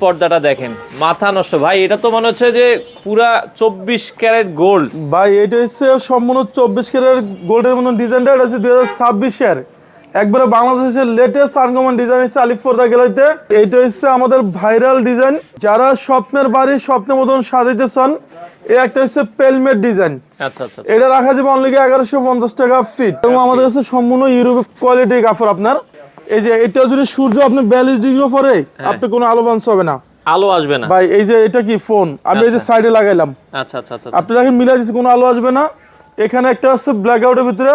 পর্দাটা দেখেন মাথা নষ্ট ভাই, এটা তো মনে হচ্ছে যে পুরা 24 ক্যারেট গোল্ড ভাই। এটা হচ্ছে সম্পূর্ণ 24 ক্যারেট গোল্ডের মতন ডিজাইনটা। এটা হচ্ছে 2026 একবারে বাংলাদেশের লেটেস্ট আনকমন ডিজাইন হচ্ছে আলিফ পর্দা গ্যালারিতে। এইটা হচ্ছে আমাদের ভাইরাল ডিজাইন, যারা স্বপ্নের বাড়ি স্বপ্নের মতন সাজাইতে চান। এই একটা হচ্ছে পেলমেট ডিজাইন। আচ্ছা আচ্ছা, এটা রাখা যাবে অনলি 1150 টাকা ফিট, এবং আমাদের কাছে সম্পূর্ণ ইউরোপ কোয়ালিটির কাপড়। আপনার এই যে এটা যদি সূর্য আপনি 42 ডিগ্রি পরে আপনি কোনো আলো বাঞ্চ হবে না, আলো আসবে না ভাই। এই যে এটা কি ফোন আমি এই যে সাইডে লাগাইলাম, আচ্ছা আচ্ছা আচ্ছা, আপনি দেখেন মিলাই দিচ্ছি কোনো আলো আসবে না। এখানে একটা আছে ব্ল্যাক আউটের ভিতরে,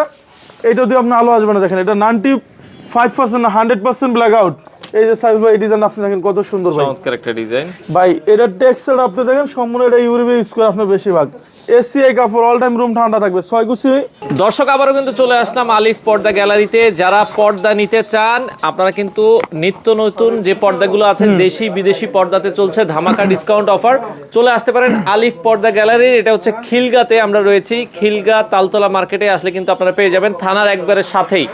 এইটা দিয়ে আপনার আলো আসবে না। দেখেন এটা 95% না 100% ব্ল্যাক আউট। এই যে সাইজ ভাই এই ডিজাইন আপনি দেখেন কত সুন্দর ভাই, চমৎকার একটা ডিজাইন ভাই। এটা টেক্সচার আপনি দেখেন সম্পূর্ণ এটা ইউরোপে ইউজ করে আপনার বেশিরভাগ। এসিআই কাপড়, অল টাইম রুম ঠান্ডা থাকবে। 6 কুচি। দর্শক আবারও কিন্তু চলে আসলাম আলিফ পর্দা গ্যালারিতে। যারা পর্দা নিতে চান আপনারা কিন্তু নিত্য নতুন যে পর্দাগুলো আছে দেশি বিদেশি পর্দাতে চলছে ধামাকা ডিসকাউন্ট অফার। চলে আসতে পারেন আলিফ পর্দা গ্যালারির। এটা হচ্ছে খিলগাতে আমরা রয়েছি, খিলগা তালতলা মার্কেটে আসলে কিন্তু আপনারা পেয়ে যাবেন থানার একবারে সাথেই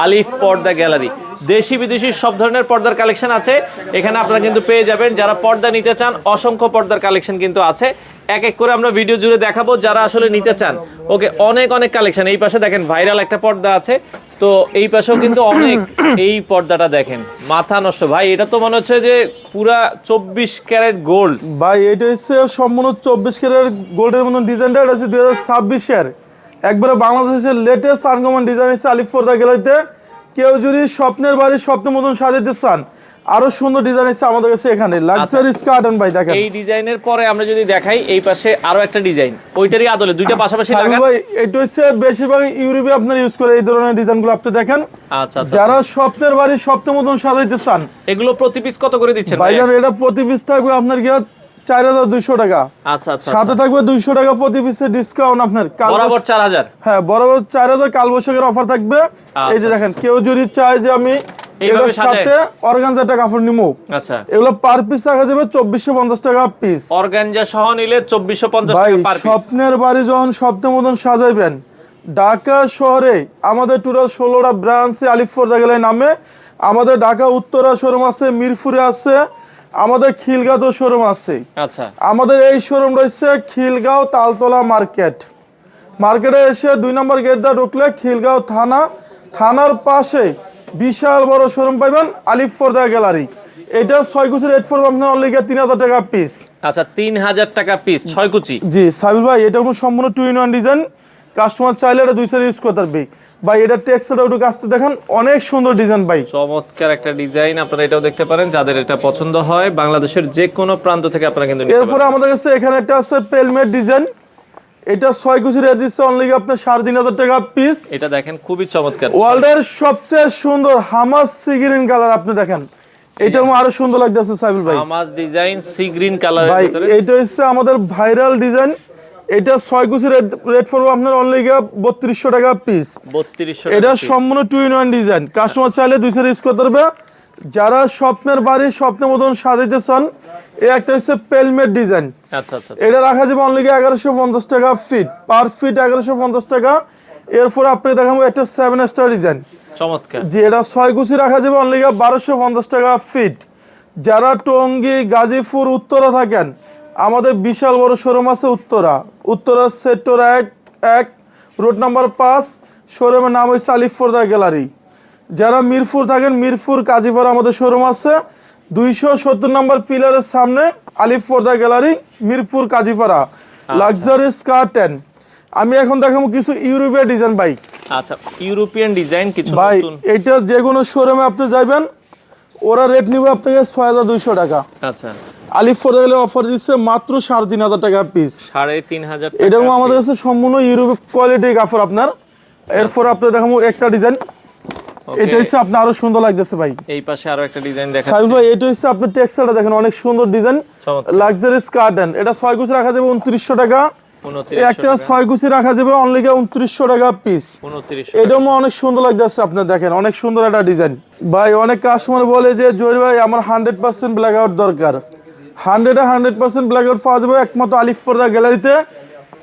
আলিফ পর্দা গ্যালারি। দেশি বিদেশি সব ধরনের পর্দার কালেকশন আছে এখানে, আপনারা কিন্তু পেয়ে যাবেন। যারা পর্দা নিতে চান অসংখ্য পর্দার কালেকশন কিন্তু আছে, এক এক করে আমরা ভিডিও জুড়ে দেখাবো যারা আসলে নিতে চান। ওকে, অনেক অনেক কালেকশন। এই পাশে দেখেন ভাইরাল একটা পর্দা আছে, তো এই পাশেও কিন্তু অনেক। এই পর্দাটা দেখেন মাথা নষ্ট ভাই, এটা তো মনে হচ্ছে যে পুরা 24 ক্যারেট গোল্ড ভাই। এটা হচ্ছে সম্পূর্ণ 24 ক্যারেট গোল্ডের মতন ডিজাইনটা। এটা হচ্ছে 2026 একবারে বাংলাদেশের লেটেস্ট আনকমন ডিজাইন হচ্ছে আলিফ পর্দা গ্যালারিতে। কেউ যদি স্বপ্নের বাড়ি স্বপ্নের মতন সাজাতে চান, আরো সুন্দর ডিজাইন আছে আমাদের কাছে এখানে। লাক্সারি স্কার্টন ভাই দেখেন। এই ডিজাইনের পরে আমরা যদি দেখাই এই পাশে আরো একটা ডিজাইন, ওইটারই আদলে দুইটা পাশাপাশি লাগান ভাই। এটা হচ্ছে বেশিরভাগ ইউরোপে আপনারা ইউজ করে এই ধরনের ডিজাইনগুলো আপনি দেখেন। আচ্ছা আচ্ছা, যারা স্বপ্নের বাড়ি স্বপ্নের মতন সাজাইতে চান। এগুলো প্রতি পিস কত করে দিচ্ছেন ভাইজান? এটা প্রতি পিস থাকবে আপনার কি 4200 টাকা। আচ্ছা আচ্ছা, সাথে থাকবে 200 টাকা প্রতি পিসের ডিসকাউন্ট আপনার। বরাবর 4000। হ্যাঁ, বরাবর 4000 কালবৈশাখের অফার থাকবে। এই যে দেখেন, কেউ যদি চায় যে আমি এগুলোর সাথে অর্গানজা একটা কাপড় নিমু, আচ্ছা, এগুলো পার পিস রাখা যাবে 2450 টাকা পিস। অর্গানজা সহ নিলে 2450 ভাই, টাকা পার পিস। স্বপ্নের বাড়ি যখন স্বপ্নের মতন সাজাইবেন, ঢাকা শহরে আমাদের টোটাল 16টা ব্রাঞ্চে আলিফ পর্দা গ্যালারি নামে। আমাদের ঢাকা উত্তরা শোরুম আছে, মিরপুরে আছে, আমাদের খিলগাঁও শোরুম আছে। আচ্ছা, আমাদের এই শোরুম রয়েছে খিলগাঁও তালতলা মার্কেটে এসে 2 নম্বর গেট দিয়ে ঢুকলে খিলগাঁও থানার পাশে বিশাল বড় শোরুম পাবেন আলিফ পর্দা গ্যালারি। এটা 6 কুচির রেট পড়বে আপনার অনলি 3000 টাকা পিস। আচ্ছা, 3000 টাকা পিস 6 কুচি। জি সাবির ভাই, এটা কোনো সম্পূর্ণ 2-in-1 ডিজাইন। কাস্টমার চাইলে এটা 2 সাইজ ইউজ করতে পারবে ভাই। এটা টেক্সচারটা একটু কাজটা দেখেন, অনেক সুন্দর ডিজাইন ভাই। চমৎকার একটা ডিজাইন, আপনারা এটাও দেখতে পারেন। যাদের এটা পছন্দ হয় বাংলাদেশের যে কোনো প্রান্ত থেকে আপনারা কিন্তু নিতে পারেন। এরপরে আমাদের কাছে এখানে একটা আছে পেলমেট ডিজাইন। এটা 6 কুচির রেট দিচ্ছে অনলি আপনার 3500 টাকা পিস। এটা দেখেন খুবই চমৎকার, ওয়ার্ল্ডের সবচেয়ে সুন্দর হামাস সি গ্রিন কালার আপনি দেখেন। এটাও আরো সুন্দর লাগতেছে সাবিল ভাই। হামাস ডিজাইন সি গ্রিন কালারের ভাই, ভিতরে। এটা হচ্ছে আমাদের ভাইরাল ডিজাইন। এটা 6 কুচির রেট পড়বে আপনার অনলি 3200 টাকা পিস। 3200 এটা টাকা। সম্পূর্ণ 2-in-1 ডিজাইন। কাস্টমার চাইলে 2 সাইজ ইউজ করতে পারবে। যারা স্বপ্নের বাড়ি স্বপ্নের মতন সাজাইতে চান, এই একটা হচ্ছে পেলমেট ডিজাইন। আচ্ছা আচ্ছা, এটা রাখা যাবে অনলি 1150 টাকা ফিট, পার ফিট 1150 টাকা। এরপর আপনাকে দেখাবো একটা 7 স্টার ডিজাইন। চমৎকার। যে এটা 6 কুচি রাখা যাবে অনলি 1250 টাকা ফিট। যারা টঙ্গী গাজীপুর উত্তরা থাকেন, আমাদের বিশাল বড় শোরুম আছে উত্তরা সেক্টর 1 রোড নাম্বার 5। শোরুমের নাম হচ্ছে আলিফ পর্দা গ্যালারি। যারা মিরপুর থাকেন, মিরপুর কাজীপাড়া আমাদের শোরুম আছে 270 নম্বর পিলারের সামনে আলিফ পর্দা গ্যালারি, মিরপুর কাজীপাড়া। লাক্সারি স্কার্টন। আমি এখন দেখাবো কিছু ইউরোপীয় ডিজাইন ভাই। আচ্ছা, ইউরোপিয়ান ডিজাইন কিছু ভাই, নতুন। এটা যে কোনো শোরুমে আপনি যাবেন, ওরা রেট নিবে আপনাকে 6200 টাকা। আচ্ছা, আলিফ পর্দা গ্যালারি অফার দিচ্ছে মাত্র 3500 টাকা পিস। 3500 টাকা। এটাও আমাদের কাছে সম্পূর্ণ ইউরোপ কোয়ালিটির কাপড় আপনার। এরপর আপনি দেখাবো একটা ডিজাইন। এটা হচ্ছে আপনার আরো সুন্দর লাগতেছে ভাই। এই পাশে আরো একটা ডিজাইন দেখাচ্ছি সাইল ভাই। এটা হচ্ছে আপনার টেক্সচারটা দেখেন, অনেক সুন্দর ডিজাইন। লাক্সারি স্কার্টন। এটা 6 কুচি রাখা যাবে 2900 টাকা। একটা 6 কুচি রাখা যাবে অনলি 2900 টাকা পিস। 2900। এটাও অনেক সুন্দর লাগতেছে আপনার দেখেন, অনেক সুন্দর একটা ডিজাইন ভাই। অনেক কাস্টমার বলে যে জহির ভাই আমার 100% ব্ল্যাক আউট দরকার। 100% ব্ল্যাক আউট পাওয়া যাবে একমাত্র আলিফ পর্দা গ্যালারিতে।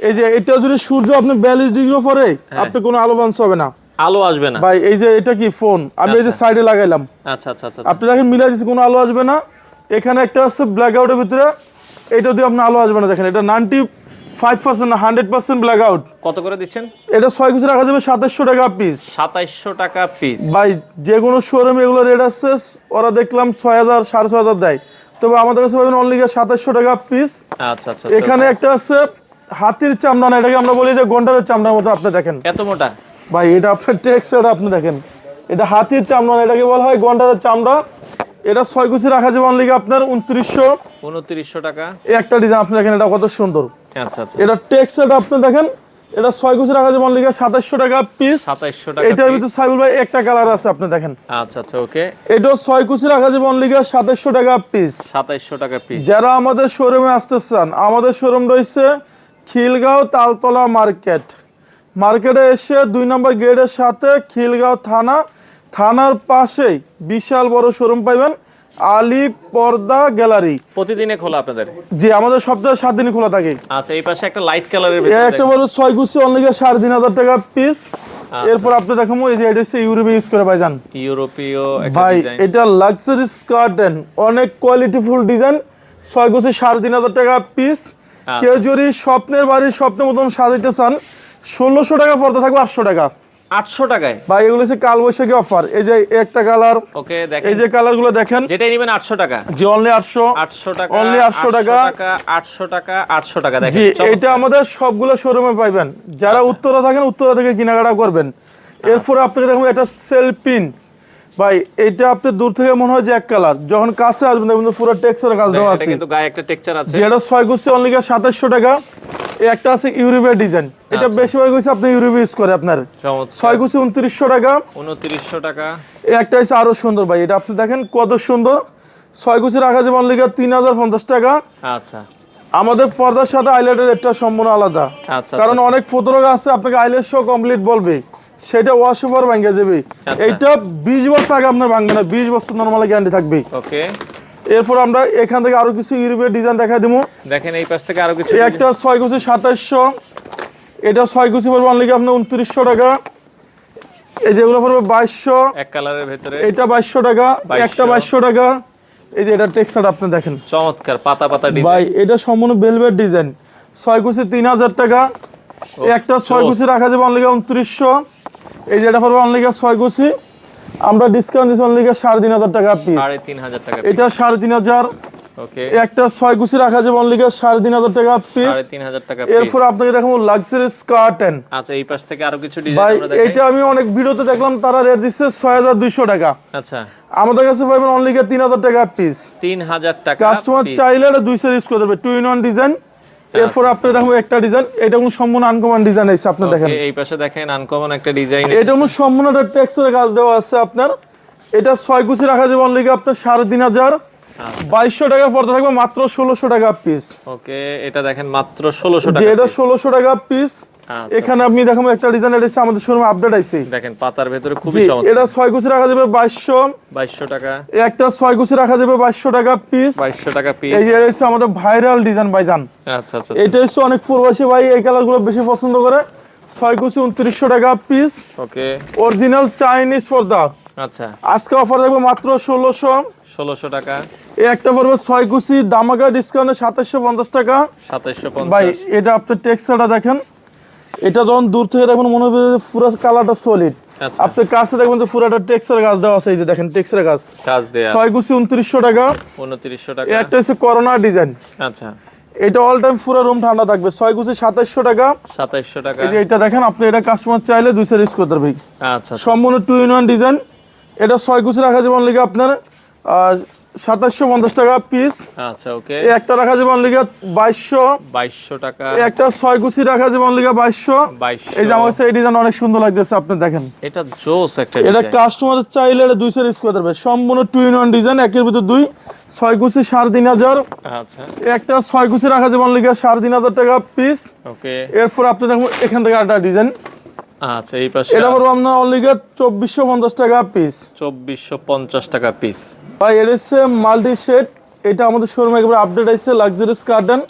এই যে এটা যদি সূর্য আপনি 42 ডিগ্রি পরে আপনি কোনো আলো বাঞ্চ হবে না, আলো আসবে না ভাই। এই যে এটা কি ফোন আমি এই যে সাইডে লাগাইলাম, আচ্ছা আচ্ছা আচ্ছা, আপনি দেখেন মিলাই দিচ্ছি কোনো আলো আসবে না। এখানে একটা আছে ব্ল্যাক আউটের ভিতরে, এটা দিয়ে আপনি আলো আসবে না। দেখেন এটা 95% না 100% ব্ল্যাক আউট। কত করে দিচ্ছেন? এটা 6 কুচি রাখা যাবে 2700 টাকা পিস। 2700 টাকা পিস। ভাই যে কোনো শোরুমে এগুলো রেট আছে, ওরা দেখলাম 6000 6500 দেয়, তবে আমাদের কাছে পাবেন অনলি 2700 টাকা পিস। আচ্ছা আচ্ছা। এখানে একটা আছে হাতির চামড়া, না এটাকে আমরা বলি যে গন্ডারের চামড়ার মতো। আপনি দেখেন এত মোটা ভাই, এটা আপনার টেক্সচারটা আপনি দেখেন, এটা হাতির চামড়া না, এটাকে বলা হয় গন্ডারের চামড়া। এটা 6 কুচি রাখা যাবে অনলি আপনার 2900 টাকা। এই একটা ডিজাইন আপনি দেখেন, এটা কত সুন্দর। আচ্ছা আচ্ছা। এটা টেক্সচারটা আপনি দেখেন, এটা 6 কুচি রাখা যাবে অনলি 2700 টাকা পিস। 2700 টাকা। এটার ভিতরে সাইবুল ভাই একটা কালার আছে আপনি দেখেন। আচ্ছা আচ্ছা ওকে। এটাও 6 কুচি রাখা যাবে অনলি 2700 টাকা পিস। 2700 টাকা পিস। যারা আমাদের শোরুমে আসতে চান, আমাদের শোরুম রয়েছে খিলগাঁও তালতলা মার্কেটে এসে 2 নম্বর গেটের সাথে খিলগাঁও থানার পাশেই বিশাল বড় শোরুম পাইবেন, আলী পর্দা গ্যালারি। প্রতিদিনে খোলা আপনাদের? জি, আমাদের সপ্তাহে 7 দিন খোলা থাকে। আচ্ছা, এই পাশে একটা লাইট কালারের একটা বড় 6 কুচি অনলি 3500 টাকা পিস। এরপর আপনি দেখাবো এই যে এটা হচ্ছে ইউরোপে ইউজ করে ভাইজান, ইউরোপীয় একটা ভাই ডিজাইন। এটা লাক্সারি স্কার্টেন, অনেক কোয়ালিটিফুল ডিজাইন। 6 কুচি 3500 টাকা পিস। কেউ যদি স্বপ্নের বাড়ির স্বপ্নের মতন সাজাইতে চান, 1600 টাকা পড়তে থাকবে 800 টাকা। 800 টাকায় ভাই এগুলো হচ্ছে কালবৈশাখী অফার। এই যে একটা কালার, ওকে দেখেন, এই যে কালারগুলো দেখেন, যেটাই নেবেন 800 টাকা। জি অনলি 800 টাকা, অনলি 800 টাকা, 800 টাকা, 800 টাকা দেখেন। জি এটা আমাদের সবগুলো শোরুমে পাইবেন। যারা উত্তরা থাকেন, উত্তরা থেকে কেনাকাটা করবেন। এরপর আপনাকে দেখুন এটা সেলপিন, ভাই এটা আপনি দূর থেকে মনে হয় যে এক কালার, যখন কাছে আসবেন দেখবেন পুরো টেক্সচারের কাজ দেওয়া এটা আছে। কিন্তু গায়ে একটা টেক্সচার আছে। যেটা 6 কুচি অনলি 2700 টাকা। এই একটা আছে ইউরোপের ডিজাইন, এটা বেশিরভাগ হইছে আপনি ইউরোপে ইউজ করে আপনার। 6 কুচি 2900 টাকা। 2900 টাকা। এই একটা হচ্ছে আরো সুন্দর ভাই, এটা আপনি দেখেন কত সুন্দর। 6 কুচি রাখা যাবে অনলি 3050 টাকা। আচ্ছা, আমাদের পর্দার সাথে আইল্যান্ডের রেটটা সম্পূর্ণ আলাদা। আচ্ছা, কারণ অনেক ফটোগ্রাফ আছে আপনাকে আইল্যান্ড শো কমপ্লিট বলবে, সেটা ওয়াশ ওভার ভাঙে যাবে। এইটা 20 বছর আগে আপনার ভাঙবে না, 20 বছর নরমাল গ্যারান্টি থাকবে। ওকে। এরপর আমরা এখান থেকে আরো কিছু ইউরোপের ডিজাইন দেখা দেবো। দেখেন এই পাশ থেকে আরো কিছু। একটা 6 কুচি 2700, এটা 6 কুচি পড়বে অনলি আপনার 2900 টাকা। এই যেগুলো পড়বে 2200, এক কালারের ভিতরে এটা 2200 টাকা, একটা 2200 টাকা। এই যে এটা টেক্সচার আপনি দেখেন, চমৎকার পাতা পাতা ডিজাইন। ভাই এটা সম্পূর্ণ ভেলভেট ডিজাইন। 6 কুচি 3000 টাকা। একটা 6 কুচি রাখা যাবে অনলি 2900। এই যে এটা পড়বে অনলি 6 কুচি, আমরা ডিসকাউন্ট দিচ্ছি অনলি 3500 টাকা পিস। 3500 টাকা। এটা 3500। ওকে। একটা 6 কুচি রাখা যাবে অনলি 3500 টাকা পিস। 3500 টাকা। এরপর আপনাকে দেখাবো লাক্সারি স্কার্টেন। আচ্ছা, এই পাশ থেকে আরো কিছু ভাই ডিজাইন আমরা দেখাই। এটা আমি অনেক ভিডিওতে দেখলাম, তারা রেট দিচ্ছে 6200 টাকা। আচ্ছা, আমাদের কাছে পাবেন অনলি 3000 টাকা পিস। 3000 টাকা। কাস্টমার চাইলে এটা 200 ইউজ করে দেবে, 2-in-1 ডিজাইন। এরপর আপনি দেখুন একটা ডিজাইন, এটা কোনো সম্পূর্ণ আনকমন ডিজাইন আছে আপনি দেখেন। এই পাশে দেখেন আনকমন একটা ডিজাইন। এটা কোনো সম্পূর্ণ একটা টেক্সচারের কাজ দেওয়া আছে আপনার। এটা 6 কুচি রাখা যাবে অনলি আপনার 3500। 2200 টাকার পড়তে থাকবে মাত্র 1600 টাকা পিস। ওকে, এটা দেখেন মাত্র 1600 টাকা। যে এটা 1600 টাকা পিস। এখানে আপনি দেখাবো একটা ডিজাইন, এটা আমাদের শোরুমে আপডেট আছে। দেখেন পাতার ভিতরে খুবই চমৎকার। এটা 6 কুচি রাখা যাবে 2200 টাকা। একটা 6 কুচি রাখা যাবে 2200 টাকা পিস। 2200 টাকা পিস। এই যে হচ্ছে আমাদের ভাইরাল ডিজাইন ভাইজান। আচ্ছা আচ্ছা। এটা হচ্ছে অনেক প্রবাসী ভাই এই কালারগুলো বেশি পছন্দ করে। 6 কুচি 2900 টাকা পিস। ওকে। অরিজিনাল চাইনিজ পর্দা। আচ্ছা, আজকে অফার থাকবে মাত্র 1600 টাকা। এই একটা পড়বে 6 কুচি দামাকা ডিসকাউন্টে 2750 টাকা। 2750। ভাই এটা আপনার টেক্সচারটা দেখেন, এটা যখন দূর থেকে দেখবেন মনে হবে যে পুরো কালারটা সলিড। আচ্ছা, আপনি কাছে দেখবেন যে পুরোটা টেক্সচার কাজ দেওয়া আছে। এই যে দেখেন টেক্সচার কাজ দেয়া। 6 কুচি 2900 টাকা। 2900 টাকা। একটা হচ্ছে করোনা ডিজাইন। আচ্ছা, এটা অল টাইম পুরো রুম ঠান্ডা থাকবে। 6 কুচি 2700 টাকা। 2700 টাকা। এই যে এটা দেখেন, আপনি এটা কাস্টমার চাইলে 200 ইউজ করতে পারবেন। আচ্ছা, সম্পূর্ণ 2-in-1 ডিজাইন। এটা 6 কুচি রাখা যাবে অনলি আপনার 2750 টাকা পিস। আচ্ছা, ওকে। এই একটা রাখা যাবে অনলি 2200 টাকা। একটা 6 কুচি রাখা যাবে অনলি 2200। এই যে আমার কাছে এই ডিজাইন অনেক সুন্দর লাগতেছে, আপনি দেখেন এটা জোস একটা এটা ডিজাইন। কাস্টমার চাইলে এটা 200 ইউজ করতে পারবে। সম্পূর্ণ 2-in-1 ডিজাইন, একের ভিতর দুই। 6 কুচি 3500। আচ্ছা, একটা 6 কুচি রাখা যাবে অনলি 3500 টাকা পিস। ওকে। এরপর আপনি দেখুন এখান থেকে একটা ডিজাইন। আচ্ছা, এই পাশে এটা পড়বে আপনার অনলি 2450 টাকা পিস। 2450 টাকা পিস। ভাই এটা হচ্ছে মাল্টি শেড, এটা আমাদের শোরুমে একবার আপডেট আছে লাক্সারি গার্ডেন।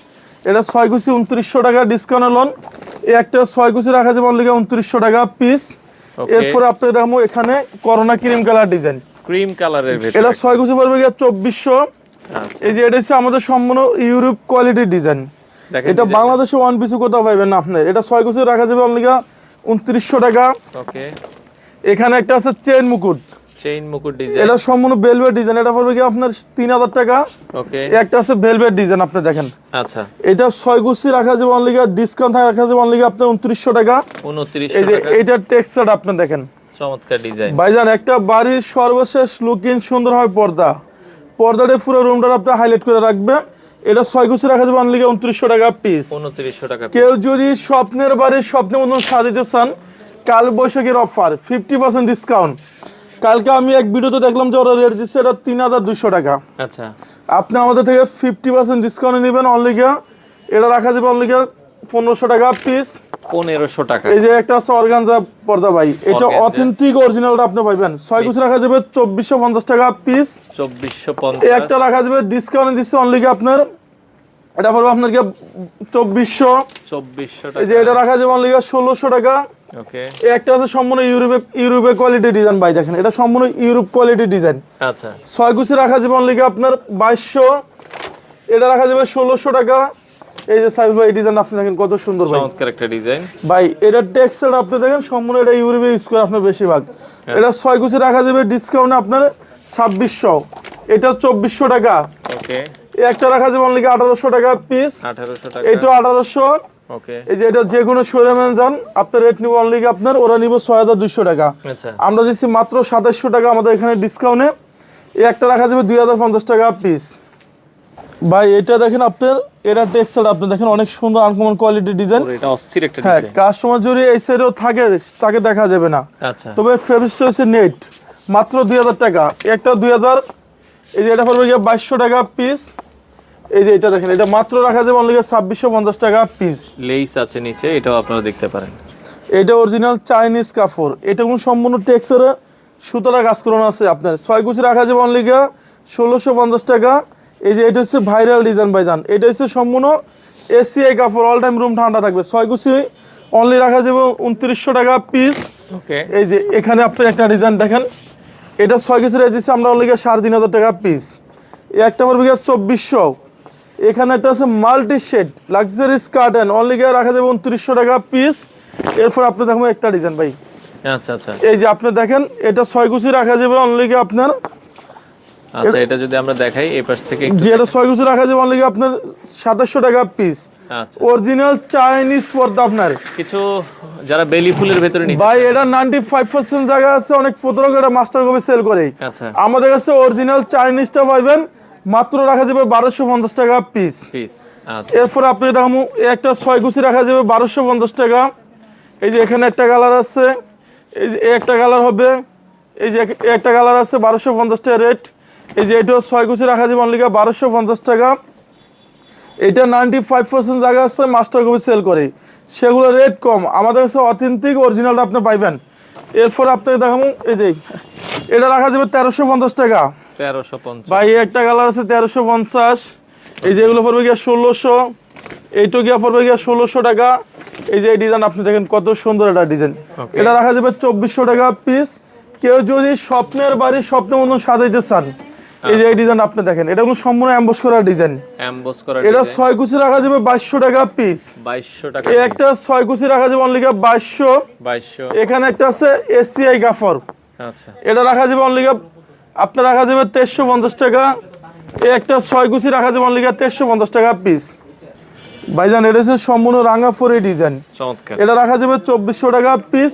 এটা 6 কুচি 2900 টাকা ডিসকাউন্ট লোন। এই একটা 6 কুচি রাখা যাবে অনলি 2900 টাকা পিস। এরপর আপনি দেখো এখানে corona cream colour design, cream কালারের ভিতরে। এটা 6 কুচি পড়বে 2400। আচ্ছা এই যে এটা হচ্ছে আমাদের সম্পূর্ণ ইউরোপ কোয়ালিটির ডিজাইন। দেখেন এটা বাংলাদেশে ওয়ান পিস কোথাও পাইবেন না আপনার। এটা 6 কুচি রাখা যাবে অনলি 2900 টাকা। ওকে এখানে একটা আছে চেইন মুকুট, চেইন মুকুট ডিজাইন, এটা সম্পূর্ণ ভেলভেট ডিজাইন, এটা পড়বে কি আপনার 3000 টাকা। ওকে একটা আছে ভেলভেট ডিজাইন, আপনি দেখেন আচ্ছা এটা 6 কুচি রাখা যাবে অনলি ডিসকাউন্ট রাখা যাবে অনলি আপনার 2900 টাকা। 2900 এই যে টাকা, এটা টেক্সচার আপনি দেখেন চমৎকার ডিজাইন। ভাইজান, একটা বাড়ির সর্বশেষ লুকিং সুন্দর হয় পর্দাটা পুরো রুমটা আপনি হাইলাইট করে রাখবে। এটা 6 কুচি রাখা যাবে অনলি 2900 টাকা পিস। 2900 টাকা কেউ যদি স্বপ্নের বাড়ির স্বপ্নের মতন সাজাতে চান, কাল বৈশাখের অফার 50% ডিসকাউন্ট। কালকে আমি এক ভিডিওতে দেখলাম যে ওরা রেট দিচ্ছে এটা 3200 টাকা। আচ্ছা আপনি আমাদের থেকে 50% ডিসকাউন্ট নেবেন অনলি এটা রাখা যাবে অনলি 1500 টাকা পিস। 1500 টাকা। এই যে একটা আছে অর্গানজা পর্দা ভাই, এটা অথেন্টিক অরিজিনালটা আপনি পাইবেন। 6 কুচি রাখা যাবে 2450 টাকা পিস। 2450। এই একটা রাখা যাবে ডিসকাউন্ট দিচ্ছে অনলি আপনার, এটা পড়বে আপনার 2400 টাকা। এই যে এটা রাখা যাবে অনলি 1600 টাকা। ওকে এই একটা আছে সম্পূর্ণ ইউরোপে কোয়ালিটি ডিজাইন ভাই, দেখেন এটা সম্পূর্ণ ইউরোপ কোয়ালিটি ডিজাইন। আচ্ছা 6 কুচি রাখা যাবে অনলি আপনার 2200। এটা রাখা যাবে 1600 টাকা। এই যে সাইজ ভাই ডিজাইন আপনি দেখেন কত সুন্দর ভাই, চমৎকার একটা ডিজাইন ভাই এটা টেক্সচার আপনি দেখেন সম্পূর্ণ এটা ইউরোপে ইউজ করে আপনার বেশিরভাগ। এটা 6 কুচি রাখা যাবে ডিসকাউন্টে আপনার 2600, এটা 2400 টাকা। ওকে এই একটা রাখা যাবে অনলি 1800 টাকা পিস। 1800 টাকা, এটা 1800। ওকে এই যে এটা যে কোনো শোরুমে যান আপনার রেট নিব অনলি আপনার, ওরা নিব 6200 টাকা। আচ্ছা আমরা দিচ্ছি মাত্র 2700 টাকা আমাদের এখানে ডিসকাউন্টে। এই একটা রাখা যাবে 2050 টাকা পিস। ভাই এটা দেখেন আপনার, এটা টেক্সচার আপনি দেখেন অনেক সুন্দর আনকমন কোয়ালিটি ডিজাইন। এটা অস্থির একটা হ্যাঁ, ডিজাইন। কাস্টমার যদি এই সাইডেও থাকে তাকে দেখা যাবে না। আচ্ছা তবে ফেব্রিকটা হচ্ছে নেট, মাত্র 2000 টাকা। একটা 2000। এই যে এটা পড়বে 2200 টাকা পিস। এই যে এটা দেখেন, এটা মাত্র রাখা যাবে অনলি 2650 টাকা পিস। লেস আছে নিচে, এটাও আপনারা দেখতে পারেন। এটা অরিজিনাল চাইনিজ কাপড়, এটা কোন সম্পূর্ণ টেক্সচারে সুতোটা কাজ করানো আছে আপনার। 6 কুচি রাখা যাবে অনলি 1650 টাকা। এই যে এটা হচ্ছে ভাইরাল ডিজাইন ভাইজান, এটা হচ্ছে সম্পূর্ণ এসিআই কাপড়, অল টাইম রুম ঠান্ডা থাকবে। 6 কুচি অনলি রাখা যাবে 2900 টাকা পিস। ওকে এই যে এখানে আপনি একটা ডিজাইন দেখেন, এটা 6 কুচি রেট দিচ্ছে আমরা অনলি 3500 টাকা পিস। এই একটা পড়বে 2400। এখানে একটা আছে multi shade luxury curtain, only রাখা যাবে 2900 টাকা পিস। এরপর আপনি দেখুন একটা ডিজাইন ভাই, আচ্ছা আচ্ছা এই যে আপনি দেখেন এটা 6 কুচি রাখা যাবে অনলি আপনার। আচ্ছা এটা যদি আমরা দেখাই এই পাশ থেকে একটু যে এটা 6 কুচি রাখা যাবে অনলি আপনার 2700 টাকা পিস। আচ্ছা অরিজিনাল চাইনিজ পর্দা আপনার। কিছু যারা বেলি ফুলের ভেতরে নিতে ভাই এটা 95% জায়গা আছে, অনেক প্রতারক এটা মাস্টার কপি সেল করে। আচ্ছা আমাদের কাছে অরিজিনাল চাইনিজটা পাইবেন মাত্র রাখা যাবে 1250 টাকা পিস। পিস আচ্ছা এরপর আপনি দেখুন একটা 6 কুচি রাখা যাবে 1250 টাকা। এই যে এখানে একটা কালার আছে, এই যে একটা কালার হবে, এই যে একটা কালার আছে 1250 টাকা রেট। এই যে এটাও 6 কুচি রাখা যাবে অনলি 1250 টাকা। এটা 95% জায়গা আছে মাস্টার কপি সেল করে, সেগুলো রেট কম। আমাদের কাছে অথেন্টিক অরিজিনালটা আপনি পাইবেন। এরপর আপনাকে দেখাবো এই যে এটা রাখা যাবে 1350 টাকা। 1350 ভাই একটা কালার আছে 1350। এই যে এগুলো পড়বে 1600। এইটা পড়বে 1600 টাকা। এই যে এই ডিজাইন আপনি দেখেন কত সুন্দর একটা ডিজাইন, এটা রাখা যাবে 2400 টাকা পিস। কেউ যদি স্বপ্নের বাড়ি স্বপ্নের মতন সাজাইতে চান, এই যে এই ডিজাইন আপনি দেখেন, এটা কোনো সম্পূর্ণ এমবস করা ডিজাইন। এমবস করা এটা 6 কুচি রাখা যাবে 2200 টাকা পিস। 2200 টাকা এই একটা 6 কুচি রাখা যাবে অনলি 2200। 2200 এখানে একটা আছে এসিআই কাপড়, আচ্ছা এটা রাখা যাবে অনলি আপনার রাখা যাবে 2350 টাকা। এই একটা 6 কুচি রাখা যাবে অনলি 2350 টাকা পিস। ভাইজান এটা হচ্ছে সম্পূর্ণ রাঙাফড়ি ডিজাইন, চমৎকার। এটা রাখা যাবে 2400 টাকা পিস।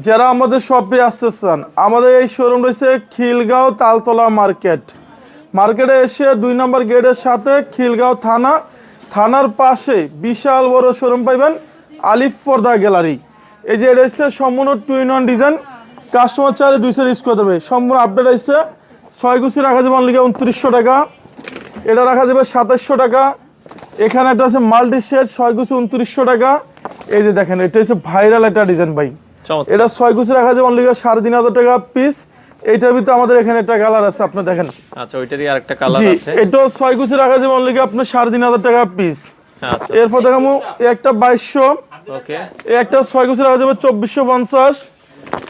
যারা আমাদের শপে আসতে চান, আমাদের এই শোরুম রয়েছে খিলগাঁও তালতলা মার্কেটে এসে 2 নম্বর গেটের সাথে খিলগাঁও থানার পাশে বিশাল বড় শোরুম পাইবেন আলিফ পর্দা গ্যালারি। এই যে এটা হচ্ছে সম্পূর্ণ 2-in-1 ডিজাইন, কাস্টমার চাইলে 2 সেট ইউজ করতে পারবে। সম্পূর্ণ আপডেট আছে। 6 কুচি রাখা যাবে অনলি 2900 টাকা। এটা রাখা যাবে 2700 টাকা। এখানে একটা আছে মাল্টি শেড 6 কুচি 2900 টাকা। এই যে দেখেন এটা হচ্ছে ভাইরাল একটা ডিজাইন ভাই, চমৎকার। এটা 6 কুচি রাখা যাবে অনলি 3500 টাকা পিস। এইটার ভিতরে আমাদের এখানে একটা কালার আছে আপনি দেখেন, আচ্ছা ওইটারই আরেকটা কালার জি আছে। এটাও 6 কুচি রাখা যাবে অনলি আপনার 3500 টাকা পিস। আচ্ছা এরপর দেখাবো একটা 2200। ওকে এই একটা 6 কুচি রাখা যাবে 2450।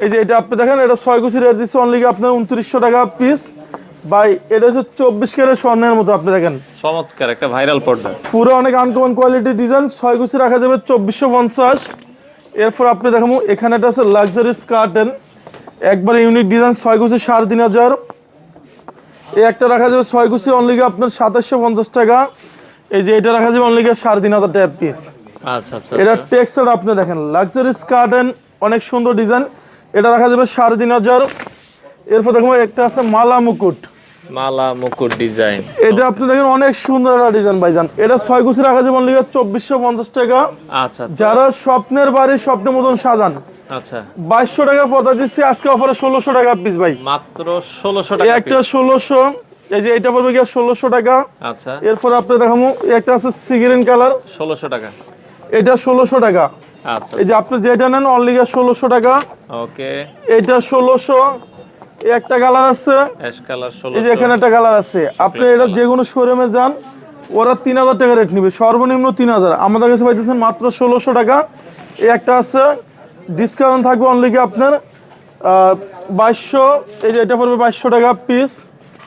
এই যে এটা আপনি দেখেন, এটা 6 কুচি রেট দিচ্ছে অনলি আপনার 2900 টাকা পিস। ভাই এটা হচ্ছে 24 ক্যারেট স্বর্ণের মতো, আপনি দেখেন চমৎকার একটা ভাইরাল পর্দা। পুরো অনেক আনকমন কোয়ালিটি ডিজাইন, 6 কুচি রাখা যাবে 2450। এরপর আপনি দেখাবো এখানে এটা আছে লাক্সারিস কার্টেন, একবার ইউনিক ডিজাইন, 6 কুচি 3500। এই একটা রাখা যাবে 6 কুচি অনলি আপনার 2750 টাকা। এই যে এটা রাখা যাবে অনলি 3500 টাকা পিস। আচ্ছা আচ্ছা এটা টেক্সচার আপনি দেখেন লাক্সারিস কার্টেন, অনেক সুন্দর ডিজাইন, এটা রাখা যাবে 3500। এরপর দেখবো একটা আছে মালা মুকুট, মালা মুকুট ডিজাইন, এটা আপনি দেখেন অনেক সুন্দর একটা ডিজাইন ভাইজান। এটা 6 কুচি রাখা যাবে অনলি 2450 টাকা। আচ্ছা যারা স্বপ্নের বাড়ি স্বপ্নের মতন সাজান, আচ্ছা 2200 টাকার পর্দা দিচ্ছি আজকে অফারে 1600 টাকা পিস ভাই। মাত্র 1600 এই টাকা একটা piece। 1600, এই যে এটা পড়বে গিয়ে 1600 টাকা। আচ্ছা এরপর আপনি দেখাবো একটা আছে সিগ্রিন কালার, 1600 টাকা। এটা 1600 টাকা। আচ্ছা এই যে আপনি যেটা নেন অনলি 1600 টাকা। ওকে, এটা 1600। এই একটা কালার আছে, অ্যাশ কালার এই যে 1600। এখানে একটা কালার আছে, আপনি এটা যে কোনো শোরুমে যান ওরা 3000 টাকা রেট নিবে, সর্বনিম্ন 3000, আমাদের কাছে পাইতেছেন মাত্র 1600 টাকা। এই একটা আছে ডিসকাউন্ট থাকবে অনলি আপনার 2200। এই যে এটা পড়বে 2200 টাকা পিস।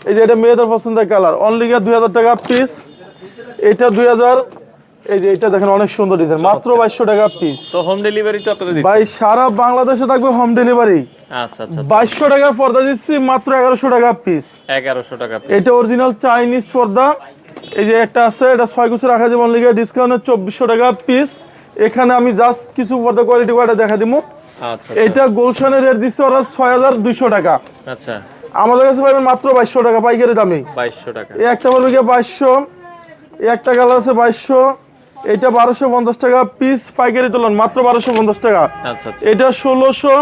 এই যে এটা মেয়েদের পছন্দের কালার, অনলি 2000 টাকা পিস। এটা 2000। এই যে এটা দেখেন অনেক সুন্দর ডিজাইন, মাত্র 2200 টাকা পিস। তো হোম ডেলিভারি তো আপনারা দিচ্ছেন? ভাই সারা বাংলাদেশে থাকবে হোম ডেলিভারি। আচ্ছা আচ্ছা 2200 টাকার পর্দা দিচ্ছি মাত্র 1100 টাকা পিস। 1100 টাকা piece। এটা অরিজিনাল চাইনিজ পর্দা। এই যে একটা আছে, এটা 6 কুচি রাখা যাবে অনলি ডিসকাউন্টে 2400 টাকা পিস। এখানে আমি জাস্ট কিছু পর্দা কোয়ালিটি কোয়ালিটি দেখা দিব। আচ্ছা এটা গোলশানের রেট দিচ্ছে ওরা 6200 টাকা, আচ্ছা আমাদের কাছে পাবেন মাত্র 2200 টাকা পাইকারি দামে। 2200 টাকা। এই একটা পড়বে গিয়ে 2200। এই একটা কালার আছে 2200। এটা 1250 টাকা পিস পাইকারি তুলন, মাত্র 1250 টাকা। আচ্ছা আচ্ছা এটা 1600।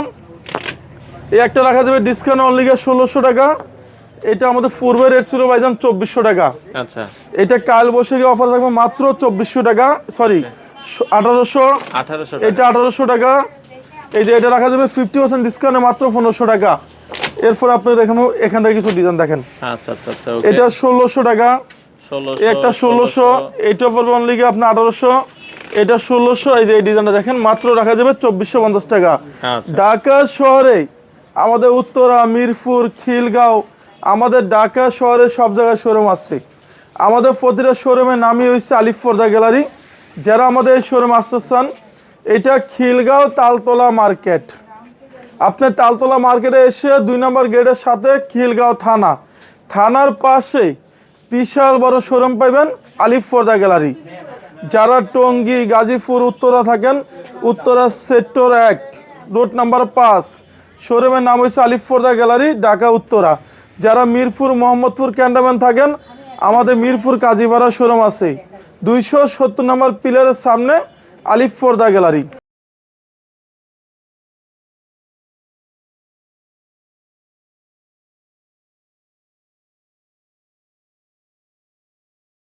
এই একটা রাখা যাবে ডিসকাউন্ট অনলি 1600 টাকা। এটা আমাদের পূর্বে রেট ছিল ভাইজান 2400 টাকা। আচ্ছা এটা কাল বৈশাখী অফার থাকবে মাত্র 2400 টাকা, সরি 1800। 1800 টাকা। এটা 1800 টাকা। এই যে এটা রাখা যাবে 50% ডিসকাউন্টে মাত্র 1500 টাকা। এরপর আপনি দেখেন এখান থেকে কিছু ডিজাইন দেখেন, আচ্ছা আচ্ছা আচ্ছা ওকে। এটা 1600 টাকা। 1600 এই একটা 1600। এটা পড়বে অনলি আপনার 1800। এটা 1600। এই যে এই ডিজাইনটা দেখেন মাত্র রাখা যাবে 2450 টাকা। আচ্ছা ঢাকা শহরে আমাদের উত্তরা, মিরপুর, খিলগাঁও, আমাদের ঢাকা শহরে সব জায়গায় শোরুম আছে। আমাদের প্রতিটা শোরুমের নামই হচ্ছে আলিফ পর্দা গ্যালারি। যারা আমাদের এই শোরুম আসতে চান, এটা খিলগাঁও তালতলা মার্কেট। আপনি তালতলা মার্কেটে এসে 2 নম্বর গেটের সাথে খিলগাঁও থানা, থানার পাশে বিশাল বড় শোরুম পাইবেন আলিফ পর্দা গ্যালারি। যারা টঙ্গী, গাজীপুর, উত্তরা থাকেন, উত্তরা সেক্টর 1 রোড নাম্বার 5, শোরুমের নাম হচ্ছে আলিফ পর্দা গ্যালারি, ঢাকা উত্তরা। যারা মিরপুর, মোহাম্মদপুর, ক্যান্টনমেন্ট থাকেন, আমাদের মিরপুর কাজীপাড়া শোরুম আছে 270 নম্বর পিলারের সামনে আলিফ পর্দা গ্যালারি।